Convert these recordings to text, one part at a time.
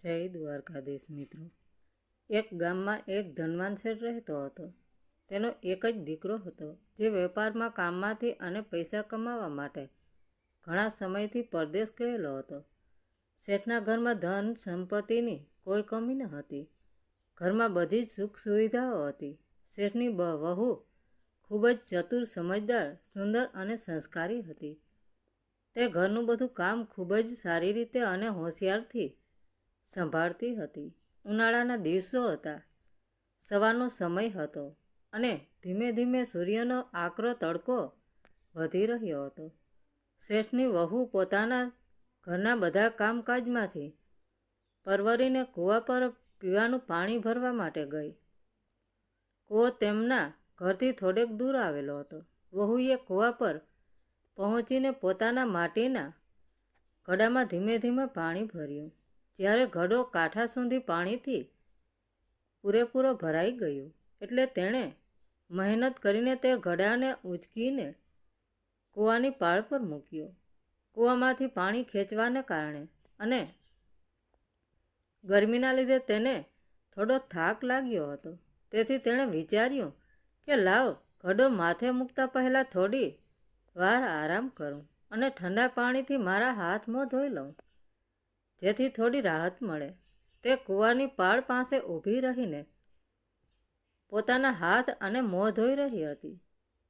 જય દ્વારકાધીશ મિત્રો। એક ગામમાં એક ધનવાન શેઠ રહેતો હતો। તેનો એક જ દીકરો હતો, જે વેપારમાં કામમાંથી અને પૈસા કમાવા માટે ઘણા સમયથી પરદેશ ગયેલો હતો। શેઠના ઘરમાં ધન સંપત્તિની કોઈ કમી ન હતી। ઘરમાં બધી જ સુખ સુવિધાઓ હતી। શેઠની વહુ ખૂબ જ ચતુર, સમજદાર, સુંદર અને સંસ્કારી હતી। તે ઘરનું બધું કામ ખૂબ જ સારી રીતે અને હોશિયારથી સંભાળતી હતી। ઉનાળાના દિવસો હતા। સવારનો સમય હતો અને ધીમે ધીમે સૂર્યનો આકરો તડકો વધી રહ્યો હતો। શેઠની વહુ પોતાના ઘરના બધા કામકાજમાંથી પરવરીને કૂવા પર પીવાનું પાણી ભરવા માટે ગઈ। કૂવો તેમના ઘરથી થોડેક દૂર આવેલો હતો। વહુએ કૂવા પર પહોંચીને પોતાના માટીના ઘડામાં ધીમે ધીમે પાણી ભર્યું। જ્યારે ઘડો કાંઠા સુધી પાણીથી પૂરેપૂરો ભરાઈ ગયો, એટલે તેણે મહેનત કરીને તે ઘડાને ઊંચકીને કૂવાની પાળ પર મૂક્યો। કૂવામાંથી પાણી ખેંચવાને કારણે અને ગરમીના લીધે તેને થોડો થાક લાગ્યો હતો। તેથી તેણે વિચાર્યું કે લાવ, ઘડો માથે મૂકતા પહેલાં થોડી વાર આરામ કરું અને ઠંડા પાણીથી મારા હાથ મોં ધોઈ લઉં, જેથી થોડી રાહત મળે। તે કૂવાની પાળ પાસે ઊભી રહીને પોતાના હાથ અને મોં ધોઈ રહી હતી।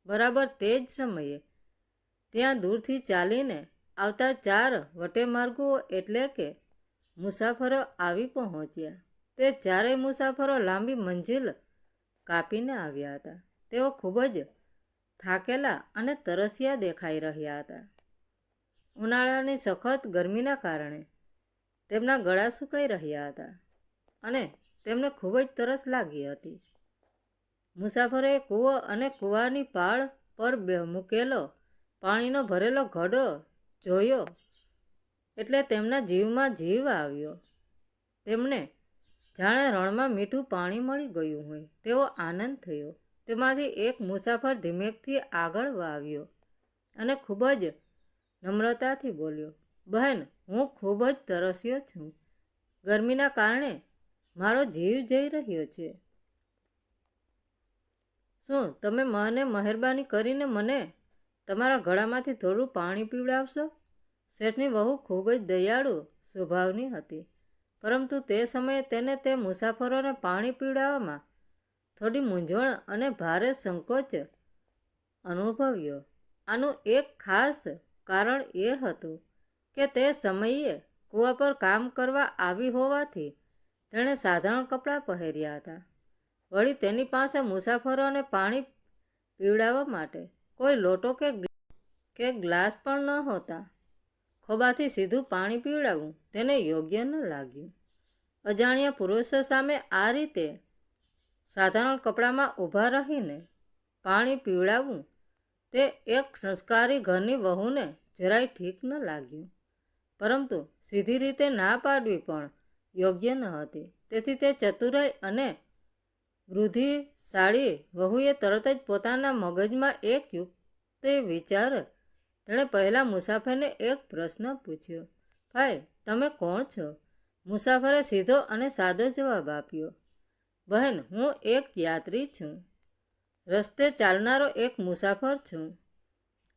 બરાબર તે જ સમયે ત્યાં દૂરથી ચાલીને આવતા 4 વટેમાર્ગુઓ એટલે કે મુસાફરો આવી પહોંચ્યા। તે ચારેય મુસાફરો લાંબી મંજિલ કાપીને આવ્યા હતા। તેઓ ખૂબ જ થાકેલા અને તરસ્યા દેખાઈ રહ્યા હતા। ઉનાળાની સખત ગરમીના કારણે તેમના ગળા સુકાઈ રહ્યા હતા અને તેમને ખૂબ જ તરસ લાગી હતી। મુસાફરોએ કૂવો અને કૂવાની પાળ પર મૂકેલો પાણીનો ભરેલો ઘડો જોયો એટલે તેમના જીવમાં જીવ આવ્યો। તેમને જાણે રણમાં મીઠું પાણી મળી ગયું હોય તેવો આનંદ થયો। તેમાંથી એક મુસાફર ધીમેકથી આગળ આવ્યો અને ખૂબ જ નમ્રતાથી બોલ્યો, બહેન, હું ખૂબ જ તરસ્યો છું। ગરમીના કારણે મારો જીવ જઈ રહ્યો છે। શું તમે મને મહેરબાની કરીને મને તમારા ઘડામાંથી થોડું પાણી પીવડાવશો? શેઠની વહુ ખૂબ જ દયાળુ સ્વભાવની હતી, પરંતુ તે સમયે તેને તે મુસાફરોને પાણી પીવડાવવામાં થોડી મૂંઝવણ અને ભારે સંકોચ અનુભવ્યો। આનું એક ખાસ કારણ એ હતું કે તે સમયે કૂવા પર કામ કરવા આવી હોવાથી તેણે સાધારણ કપડાં પહેર્યા હતા। વળી તેની પાસે મુસાફરોને પાણી પીવડાવવા માટે કોઈ લોટો કે ગ્લાસ પણ નહોતા। ખોબાથી સીધું પાણી પીવડાવવું તેને યોગ્ય ન લાગ્યું। અજાણ્યા પુરુષો સામે આ રીતે સાધારણ કપડામાં ઊભા રહીને પાણી પીવડાવવું તે એક સંસ્કારી ઘરની વહુને જરાય ઠીક ન લાગ્યું, પરંતુ સીધી રીતે ના પાડવી પણ યોગ્ય ન હતી। તેથી તે ચતુરાઈ અને બુદ્ધિશાળી વહુએ તરત જ પોતાના મગજમાં એક યુક્તિ વિચાર તેણે પહેલા મુસાફરને એક પ્રશ્ન પૂછ્યો, ભાઈ, તમે કોણ છો? મુસાફરે સીધો અને સાદો જવાબ આપ્યો, બહેન, હું એક યાત્રી છું, રસ્તે ચાલનારો એક મુસાફર છું।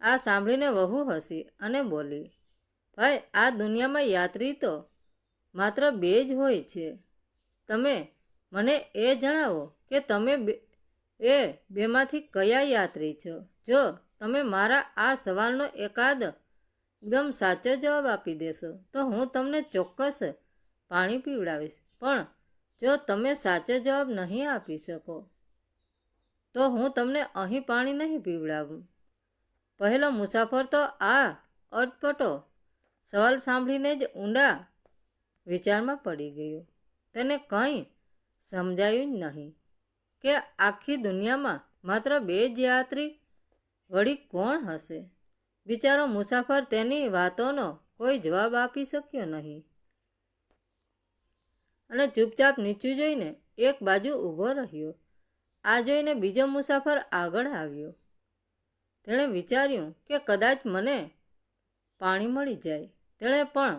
આ સાંભળીને વહુ હસી અને બોલી, ભાઈ, આ દુનિયામાં યાત્રી તો માત્ર 2 જ હોય છે। તમે મને એ જણાવો કે તમે એ 2માંથી કયા યાત્રી છો? જો તમે મારા આ સવાલનો એકદમ સાચો જવાબ આપી દેશો તો હું તમને ચોક્કસ પાણી પીવડાવીશ, પણ જો તમે સાચો જવાબ નહીં આપી શકો તો હું તમને અહીં પાણી નહીં પીવડાવું। પહેલો મુસાફર તો આ અટપટો સવાલ સાંભળીને જ ઊંડા વિચારમાં પડી ગયો। તેને કંઈ સમજાયું જ નહીં કે આખી દુનિયામાં માત્ર 2 જ યાત્રી વળી કોણ હશે? બિચારો મુસાફર તેની વાતોનો કોઈ જવાબ આપી શક્યો નહીં અને ચૂપચાપ નીચું જોઈને એક બાજુ ઊભો રહ્યો। આ જોઈને બીજો મુસાફર આગળ આવ્યો। તેણે વિચાર્યું કે કદાચ મને પાણી મળી જાય। તેણે પણ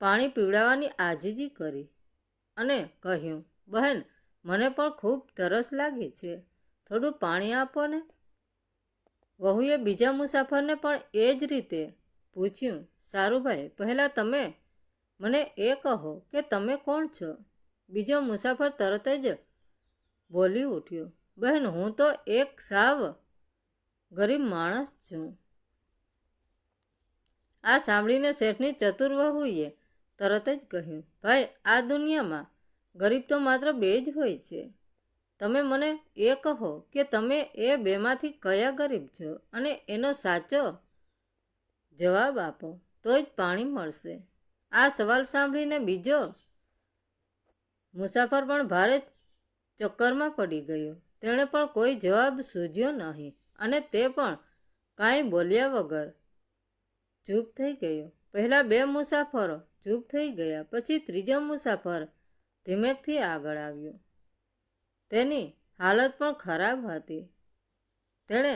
પાણી પીવડાવવાની આજીજી કરી અને કહ્યું, બહેન, મને પણ ખૂબ તરસ લાગી છે, થોડું પાણી આપો ને. વહુએ બીજા મુસાફરને પણ એ જ રીતે પૂછ્યું. સારું ભાઈ, પહેલાં તમે મને એ કહો કે તમે કોણ છો? બીજો મુસાફર તરત જ બોલી ઉઠ્યો, બહેન, હું તો એક સાવ ગરીબ માણસ છું. આ સાંભળીને શેઠની ચતુર વહુએ તરત જ કહ્યું, ભાઈ, આ દુનિયામાં ગરીબ તો માત્ર બે જ હોય છે. તમે મને એ કહો કે તમે એ બેમાંથી કયા ગરીબ છો અને એનો સાચો જવાબ આપો, તો જ પાણી મળશે. આ સવાલ સાંભળીને બીજો મુસાફર પણ ભારે ચક્કરમાં પડી ગયો. તેણે પણ કોઈ જવાબ સૂઝ્યો નહીં અને તે પણ કાંઈ બોલ્યા વગર ચૂપ થઈ ગયો. પહેલા બે મુસાફરો ચૂપ થઈ ગયા. પછી ત્રીજો મુસાફર ધીમેકથી આગળ આવ્યો. તેની હાલત પણ ખરાબ હતી. તેણે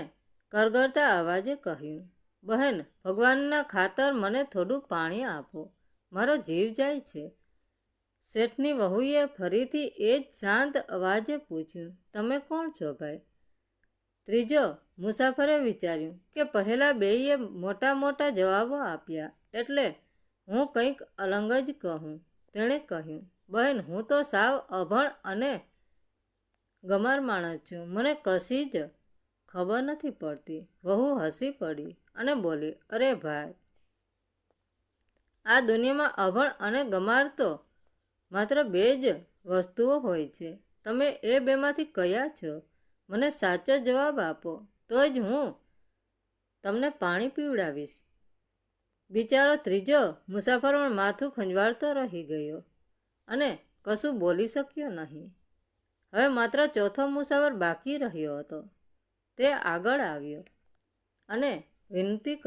કરગરતા અવાજે કહ્યું, બહેન, ભગવાનના ખાતર મને થોડું પાણી આપો, મારો જીવ જાય છે. શેઠની વહુએ ફરીથી એ જ શાંત અવાજે પૂછ્યું, તમે કોણ છો ભાઈ? ત્રીજો મુસાફરે વિચાર્યું કે પહેલા બેઈએ મોટા મોટા જવાબો આપ્યા, એટલે હું કંઈક અલગ જ કહું. તેણે કહ્યું, બહેન, હું તો સાવ અભણ અને ગમાર માણસ છું, મને કશી જ ખબર નથી પડતી. વહુ હસી પડી અને બોલી, અરે ભાઈ, આ દુનિયામાં અભણ અને ગમાર તો માત્ર બે જ વસ્તુઓ હોય છે. તમે એ બેમાંથી કયા છો? મને સાચો જવાબ આપો, તો જ હું તમને પાણી પીવડાવીશ. બિચારો ત્રીજો મુસાફર પણ માથું ખંજવાળતો રહી ગયો અને કશું બોલી શક્યો નહીં. હવે માત્ર ચોથો મુસાફર બાકી રહ્યો હતો. તે આગળ આવ્યો અને વિનંતી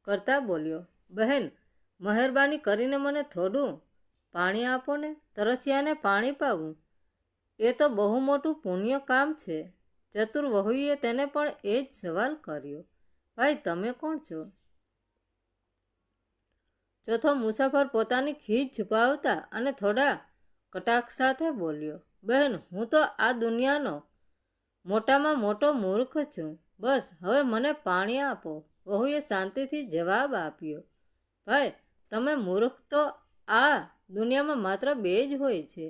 કરતા બોલ્યો, બહેન, મહેરબાની કરીને મને થોડું પાણી આપો ને. તરસ્યાને પાણી પાવું એ તો બહુ મોટું પુણ્ય કામ છે. ચતુર વહુએ તેને પણ એ જ સવાલ કર્યો, ભાઈ, તમે કોણ છો? ચોથો મુસાફર પોતાની ખીજ છુપાવતા અને થોડા કટાક્ષ સાથે બોલ્યો, બહેન, હું તો આ દુનિયાનો મોટામાં મોટો મૂર્ખ છું. બસ હવે મને પાણી આપો. વહુએ શાંતિથી જવાબ આપ્યો, ભાઈ, તમે મૂર્ખ તો આ દુનિયામાં માત્ર બે જ હોય છે.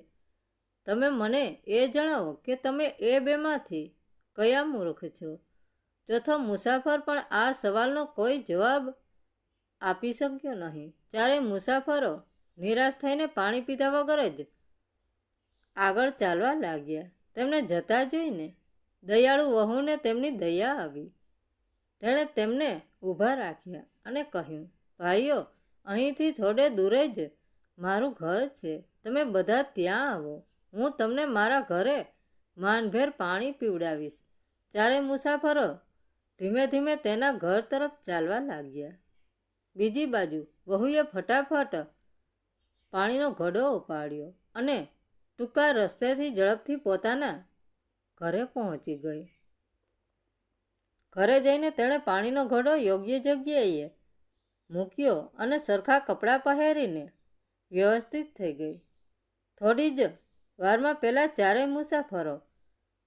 તમે મને એ જણાવો કે તમે એ બેમાંથી કયા મૂર્ખ છો? ચોથો મુસાફર પણ આ સવાલનો કોઈ જવાબ આપી શક્યો નહીં. ચારેય મુસાફરો નિરાશ થઈને પાણી પીધા વગર જ આગળ ચાલવા લાગ્યા. તેમને જતા જોઈને દયાળુ વહુને તેમની દયા આવી. તેણે તેમને ઊભા રાખ્યા અને કહ્યું, ભાઈઓ, અહીંથી થોડે દૂરે જ મારું ઘર છે. તમે બધા ત્યાં આવો. હું તમને મારા ઘરે માનભેર પાણી પીવડાવીશ. ચારેય મુસાફરો ધીમે ધીમે તેના ઘર તરફ ચાલવા લાગ્યા. બીજી બાજુ વહુએ ફટાફટ પાણીનો ઘડો ઉપાડ્યો અને ટૂંકા રસ્તેથી ઝડપથી પોતાના ઘરે પહોંચી ગઈ. ઘરે જઈને તેણે પાણીનો ઘડો યોગ્ય જગ્યાએ મૂક્યો અને સરખા કપડાં પહેરીને વ્યવસ્થિત થઈ ગઈ. થોડી જ વારમાં પેલા ચારેય મુસાફરો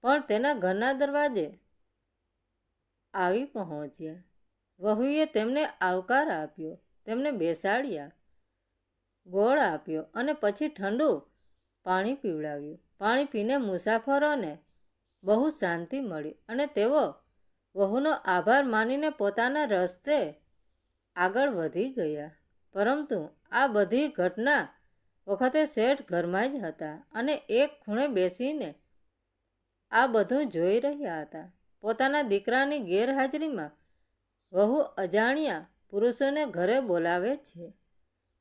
પણ તેના ઘરના દરવાજે આવી પહોંચ્યા. વહુએ તેમને આવકાર આપ્યો, તેમને બેસાડ્યા, ગોળ આપ્યો અને પછી ઠંડુ પાણી પીવડાવ્યું. પાણી પીને મુસાફરોને બહુ શાંતિ મળી અને તેઓ વહુનો આભાર માનીને પોતાના રસ્તે આગળ વધી ગયા. પરંતુ આ બધી ઘટના વખતે શેઠ ઘરમાં જ હતા અને એક ખૂણે બેસીને આ બધું જોઈ રહ્યા હતા. પોતાના દીકરાની ગેરહાજરીમાં વહુ અજાણ્યા પુરુષોને ઘરે બોલાવે છે,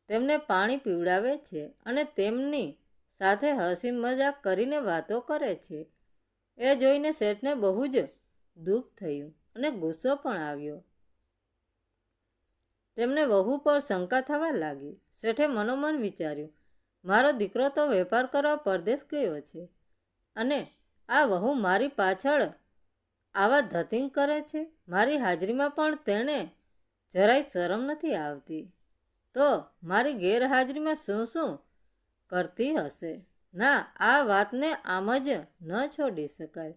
તેમને પાણી પીવડાવે છે અને તેમની સાથે હસી મજાક કરીને વાતો કરે છે. એ જોઈને શેઠને બહુ જ દુઃખ થયું અને ગુસ્સો પણ આવ્યો. તેમને વહુ પર શંકા થવા લાગી. શેઠે મનોમન વિચાર્યું, મારો દીકરો તો વેપાર કરવા પરદેશ ગયો છે અને આ વહુ મારી પાછળ આવા ધતિંગ કરે છે. મારી હાજરીમાં પણ તેણે જરાય શરમ નથી આવતી. તો મારી ગેરહાજરીમાં શું શું કરતી હશે. ના, આ વાતને આમ જ ન છોડી શકાય.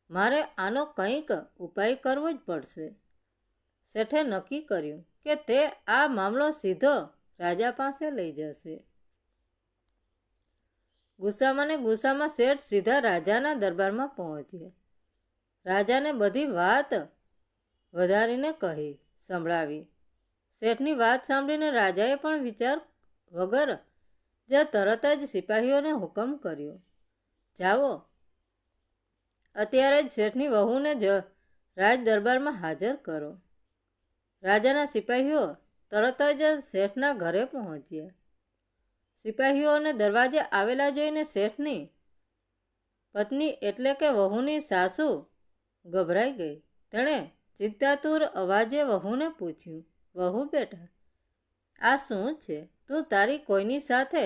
મારે આનો કંઈક ઉપાય કરવો જ પડશે. શેઠે નક્કી કર્યું કે તે આ મામલો સીધો રાજા પાસે લઈ જશે. ગુસ્સામાં ને ગુસ્સામાં શેઠ સીધા રાજાના દરબારમાં પહોંચ્યા. રાજાને બધી વાત વધારીને કહી સંભળાવી. શેઠની વાત સાંભળીને રાજાએ પણ વિચાર વગર જ તરત જ સિપાહીઓને હુકમ કર્યો, જાઓ, અત્યારે જ શેઠની વહુને જ રાજ દરબારમાં હાજર કરો. રાજાના સિપાહીઓ તરત જ શેઠના ઘરે પહોંચ્યા. સિપાહીઓને દરવાજે આવેલા જોઈને શેઠની પત્ની એટલે કે વહુની સાસુ ગભરાઈ ગઈ. તેણે ચિંતાતુર અવાજે વહુને પૂછ્યું, વહુ બેટા, આ શું છે? તું તારી કોઈની સાથે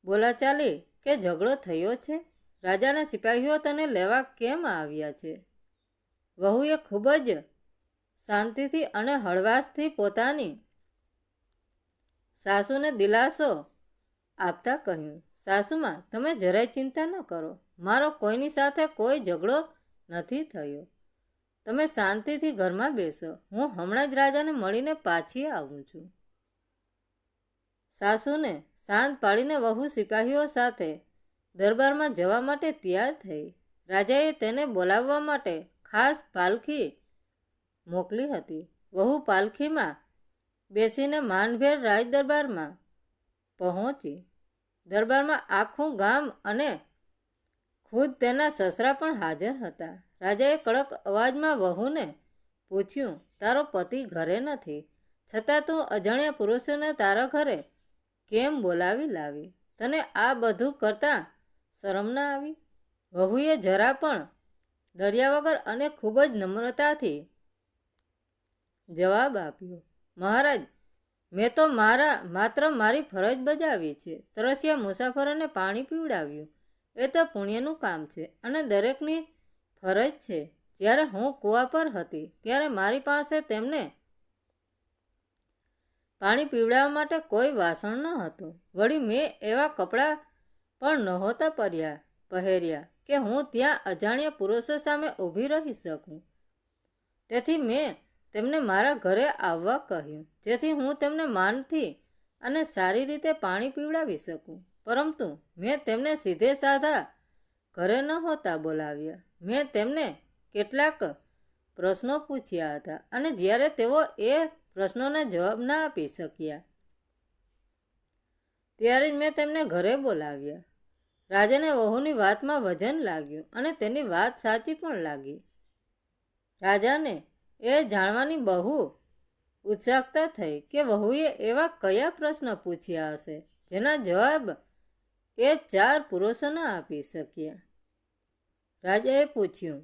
બોલાચાલી કે ઝઘડો થયો છે? રાજાના સિપાહીઓ તને લેવા કેમ આવ્યા છે? વહુએ ખૂબ જ શાંતિથી અને હળવાશથી પોતાની સાસુને દિલાસો આપતા કહ્યું, સાસુમાં, તમે જરાય ચિંતા ન કરો. મારો કોઈની સાથે કોઈ ઝઘડો નથી થયો. તમે શાંતિથી ઘરમાં બેસો. હું હમણાં જ રાજાને મળીને પાછી આવું છું. સાસુને શાંત પાડીને વહુ સિપાહીઓ સાથે દરબારમાં જવા માટે તૈયાર થઈ. રાજાએ તેને બોલાવવા માટે ખાસ પાલખી મોકલી હતી. વહુ પાલખીમાં બેસીને માનભેર રાજ દરબારમાં પહોંચી. દરબારમાં આખું ગામ અને ખુદ તેના સસરા પણ હાજર હતા. રાજાએ કડક અવાજમાં વહુને પૂછ્યું, તારો પતિ ઘરે નથી, છતાં તું અજાણ્યા પુરુષોને તારા ઘરે કેમ બોલાવી લાવી? તને આ બધું કરતાં શરમ ના આવી? વહુએ જરા પણ ડર્યા વગર અને ખૂબ જ નમ્રતાથી જવાબ આપ્યો, મહારાજ, મેં તો માત્ર મારી ફરજ બજાવી છે. તરસ્યા મુસાફરોને પાણી પીવડાવ્યું એ તો પુણ્યનું કામ છે અને દરેકની ફરજ છે. જ્યારે હું કૂવા પર હતી ત્યારે મારી પાસે તેમને પાણી પીવડાવવા માટે કોઈ વાસણ ન હતું. વળી મેં એવા કપડાં પણ નહોતા પહેર્યા કે હું ત્યાં અજાણ્યા પુરુષો સામે ઊભી રહી શકું. તેથી મેં તેમને મારા ઘરે આવવા કહ્યું, જેથી હું તેમને માનથી અને સારી રીતે પાણી પીવડાવી શકું. પરંતુ મેં તેમને સીધે સાધા ઘરે નહોતા બોલાવ્યા. મેં તેમને કેટલાક પ્રશ્નો પૂછ્યા હતા અને જ્યારે તેઓ એ પ્રશ્નોના જવાબ ના આપી શક્યા ત્યારે જ મેં તેમને ઘરે બોલાવ્યા. રાજાને વહુની વાતમાં વજન લાગ્યું અને તેની વાત સાચી પણ લાગી. રાજાને એ જાણવાની બહુ ઉત્સુકતા થઈ કે વહુએ એવા કયા પ્રશ્ન પૂછ્યા હશે જેના જવાબ એ 4 પુરુષો ન આપી શક્યા. રાજાએ પૂછ્યું,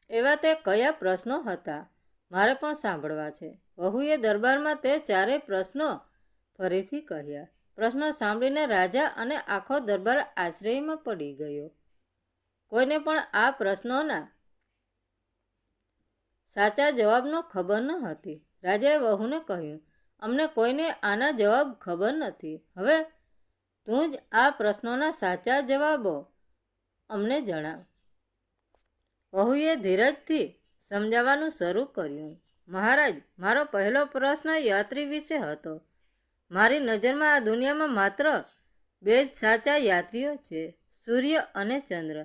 એવા તે કયા પ્રશ્નો હતા? મારે પણ સાંભળવા છે. વહુએ દરબારમાં તે 4 પ્રશ્નો ફરીથી કહ્યા. પ્રશ્નો સાંભળીને રાજા અને આખો દરબાર આશ્ચર્યમાં પડી ગયો. કોઈને પણ આ પ્રશ્નોના સાચા જવાબનો ખબર ન હતી. રાજાએ વહુને કહ્યું, અમને કોઈને આના જવાબ ખબર નથી. હવે તું જ આ પ્રશ્નોના સાચા જવાબો અમને જણાવ. વહુએ ધીરજથી સમજાવવાનું શરૂ કર્યું, મહારાજ, મારો પહેલો પ્રશ્ન યાત્રી વિશે હતો. મારી નજરમાં આ દુનિયામાં માત્ર 2 જ સાચા યાત્રીઓ છે, સૂર્ય અને ચંદ્ર,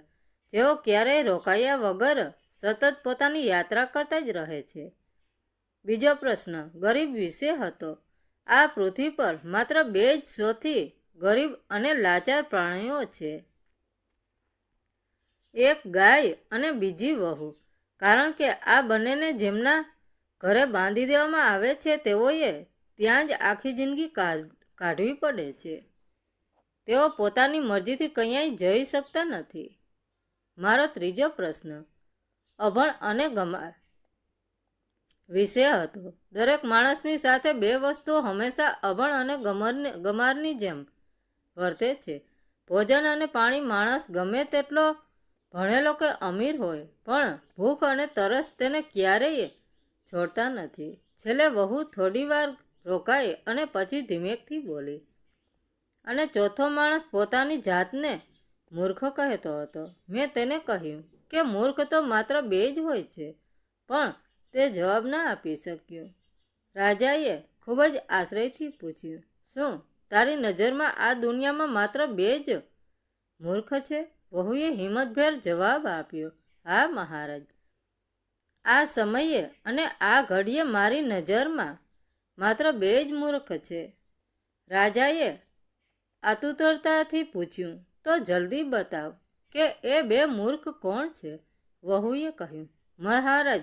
જેઓ ક્યારેય રોકાયા વગર સતત પોતાની યાત્રા કરતા જ રહે છે. બીજો પ્રશ્ન ગરીબ વિશે હતો. આ પૃથ્વી પર માત્ર 2 જ સૌથી ગરીબ અને લાચાર પ્રાણીઓ છે, એક ગાય અને બીજી વહુ. કારણ કે આ બંનેને જેમના ઘરે બાંધી દેવામાં આવે છે તેઓએ ત્યાં જ આખી જિંદગી કાઢવી પડે છે. તેઓ પોતાની મરજીથી ક્યાંય જઈ શકતા નથી. મારો ત્રીજો પ્રશ્ન અભણ અને ગમાર વિશે હતો. દરેક માણસની સાથે 2 વસ્તુઓ હંમેશા અભણ અને ગમારની જેમ વર્તે છે. ભોજન અને પાણી. માણસ ગમે તેટલો ભણેલો કે અમીર હોય પણ ભૂખ અને તરસ તેને ક્યારેય છોડતા નથી. છેલ્લે વહુ થોડી વાર રોકાઈ અને પછી ધીમેકથી બોલી. અને ચોથો માણસ પોતાની જાતને મૂર્ખ કહેતો હતો. મેં તેને કહ્યું કે મૂર્ખ તો માત્ર બે જ હોય છે, પણ તે જવાબ ના આપી શક્યો. રાજાએ ખૂબ જ આશ્ચર્યથી પૂછ્યું, શું તારી નજરમાં આ દુનિયામાં માત્ર બે જ મૂર્ખ છે? વહુએ હિંમતભેર જવાબ આપ્યો, હા મહારાજ. આ સમયે અને આ ઘડીએ મારી નજરમાં માત્ર બે જ મૂર્ખ છે. રાજાએ આતુરતાથી પૂછ્યું, તો જલ્દી બતાવ કે એ બે મૂર્ખ કોણ છે? વહુએ કહ્યું, મહારાજ,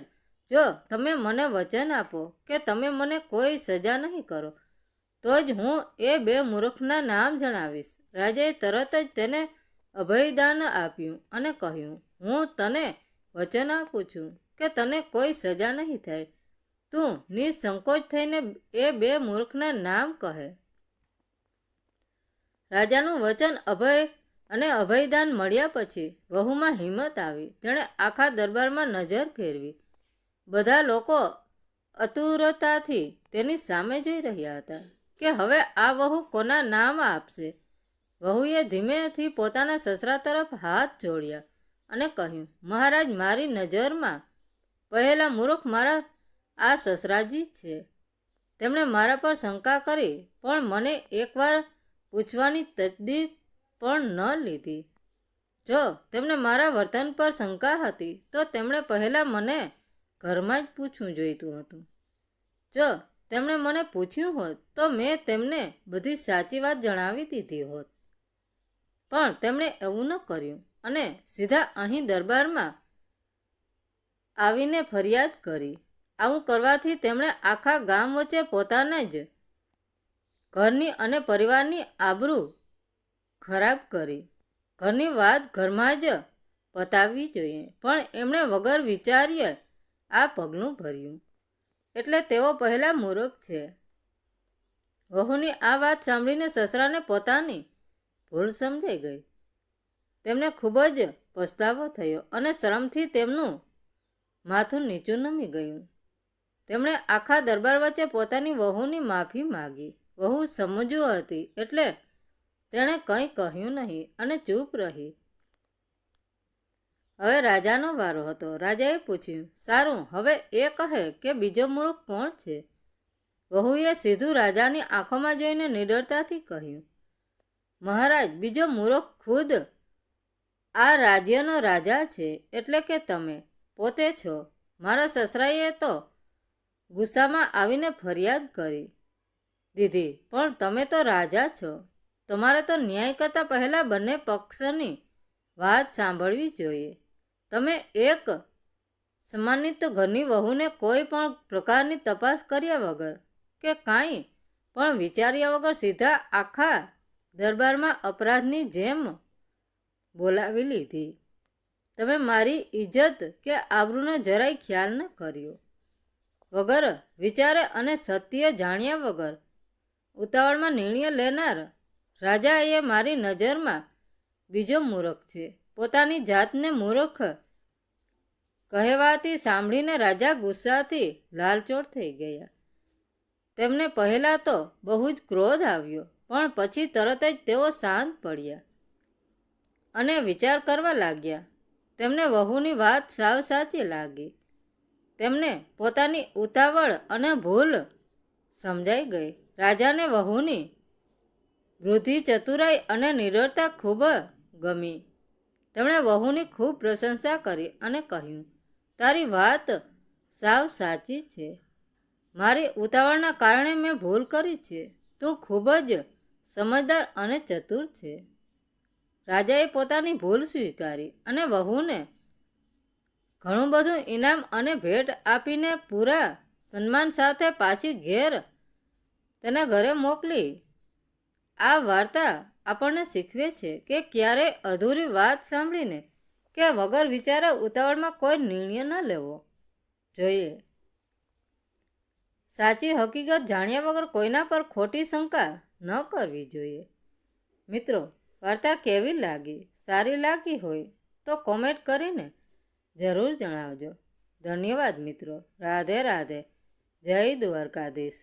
જો તમે મને વચન આપો કે તમે મને કોઈ સજા નહીં કરો, તો જ હું એ બે મૂર્ખના નામ જણાવીશ. રાજાએ તરત જ તેને અભયદાન આપ્યું અને કહ્યું, હું તને વચન આપું છું કે તને કોઈ સજા નહીં થાય. તું નિસંકોચ થઈને એ બે મૂર્ખના નામ કહે. રાજાનું વચન અને અભયદાન મળ્યા પછી વહુમાં હિંમત આવી. તેણે આખા દરબારમાં નજર ફેરવી. બધા લોકો આતુરતાથી તેની સામે જોઈ રહ્યા હતા કે હવે આ વહુ કોના નામ આપશે. વહુએ ધીમેથી પોતાના સસરા તરફ હાથ જોડ્યા અને કહ્યું, મહારાજ, મારી નજરમાં પહેલા મૂર્ખ મારા આ સસરાજી છે. તેમણે મારા પર શંકા કરી, પણ મને એકવાર પૂછવાની તજદીદ પણ ન લીધી. જો તેમને મારા વર્તન પર શંકા હતી તો તેમણે પહેલાં મને ઘરમાં જ પૂછવું જોઈતું હતું. જો તેમણે મને પૂછ્યું હોત તો મેં તેમને બધી સાચી વાત જણાવી દીધી હોત, પણ તેમણે એવું ન કર્યું અને સીધા અહીં દરબારમાં આવીને ફરિયાદ કરી. આવું કરવાથી તેમણે આખા ગામ વચ્ચે પોતાના જ ઘરની અને પરિવારની આબરૂ ખરાબ કરી. ઘરની વાત ઘરમાં જ પતાવવી જોઈએ, પણ એમણે વગર વિચાર્યે આ પગલું ભર્યું, એટલે તેઓ પહેલા મૂર્ખ છે. વહુની આ વાત સાંભળીને સસરાને પોતાની ભૂલ સમજાઈ ગઈ. તેમને ખૂબ જ પસ્તાવો થયો અને શરમથી તેમનું માથું નીચું નમી ગયું. તેમણે આખા દરબાર વચ્ચે પોતાની વહુની માફી માગી. વહુ સમજુ હતી એટલે તેણે કંઈ કહ્યું નહીં અને ચૂપ રહી. હવે રાજાનો વારો હતો. રાજાએ પૂછ્યું, સારું, હવે એ કહે કે બીજો મૂર્ખ કોણ છે? વહુએ સીધું રાજાની આંખોમાં જોઈને નિડરતાથી કહ્યું, મહારાજ, બીજો મૂર્ખ ખુદ આ રાજ્યનો રાજા છે, એટલે કે તમે પોતે છો. મારા સસરાએ તો ગુસ્સામાં આવીને ફરિયાદ કરી દીધી, પણ તમે તો રાજા છો. તમારે તો ન્યાય કરતાં પહેલાં બંને પક્ષની વાત સાંભળવી જોઈએ. તમે એક સન્માનિત ઘરની વહુને કોઈ પણ પ્રકારની તપાસ કર્યા વગર કે કાંઈ પણ વિચાર્યા વગર સીધા આખા દરબારમાં અપરાધની જેમ બોલાવી લીધી. તમે મારી ઇજ્જત કે આબરૂનો જરાય ખ્યાલ ન કર્યો. વગર વિચારે અને સત્ય જાણ્યા વગર ઉતાવળમાં નિર્ણય લેનાર રાજા એ મારી નજરમાં બીજો મૂર્ખ છે. પોતાની જાતને મૂર્ખ કહેવાતી સાંભળીને રાજા ગુસ્સાથી લાલચોળ થઈ ગયા. તેમને પહેલાં તો બહુ જ ક્રોધ આવ્યો, પણ પછી તરત જ તેઓ શાંત પડ્યા અને વિચાર કરવા લાગ્યા. તેમને વહુની વાત સાવ સાચી લાગી. તેમને પોતાની ઉતાવળ અને ભૂલ સમજાઈ ગઈ. રાજાને વહુની બુદ્ધિ, ચતુરાઈ અને નિડરતા ખૂબ ગમી. તેમણે વહુની ખૂબ પ્રશંસા કરી અને કહ્યું, તારી વાત સાવ સાચી છે. મારી ઉતાવળના કારણે મેં ભૂલ કરી છે. તું ખૂબ જ સમજદાર અને ચતુર છે. રાજાએ પોતાની ભૂલ સ્વીકારી અને વહુને ઘણું બધું ઇનામ અને ભેટ આપીને પૂરા સન્માન સાથે પાછી ઘેર તેના ઘરે મોકલી. આ વાર્તા આપણને શીખવે છે કે ક્યારેય અધૂરી વાત સાંભળીને કે વગર વિચારે ઉતાવળમાં કોઈ નિર્ણય ન લેવો જોઈએ. સાચી હકીકત જાણ્યા વગર કોઈના પર ખોટી શંકા ન કરવી જોઈએ. મિત્રો, વાર્તા કેવી લાગી? સારી લાગી હોય તો કોમેન્ટ કરીને જરૂર જણાવજો. ધન્યવાદ મિત્રો. રાધે રાધે. જય દ્વારકાધીશ.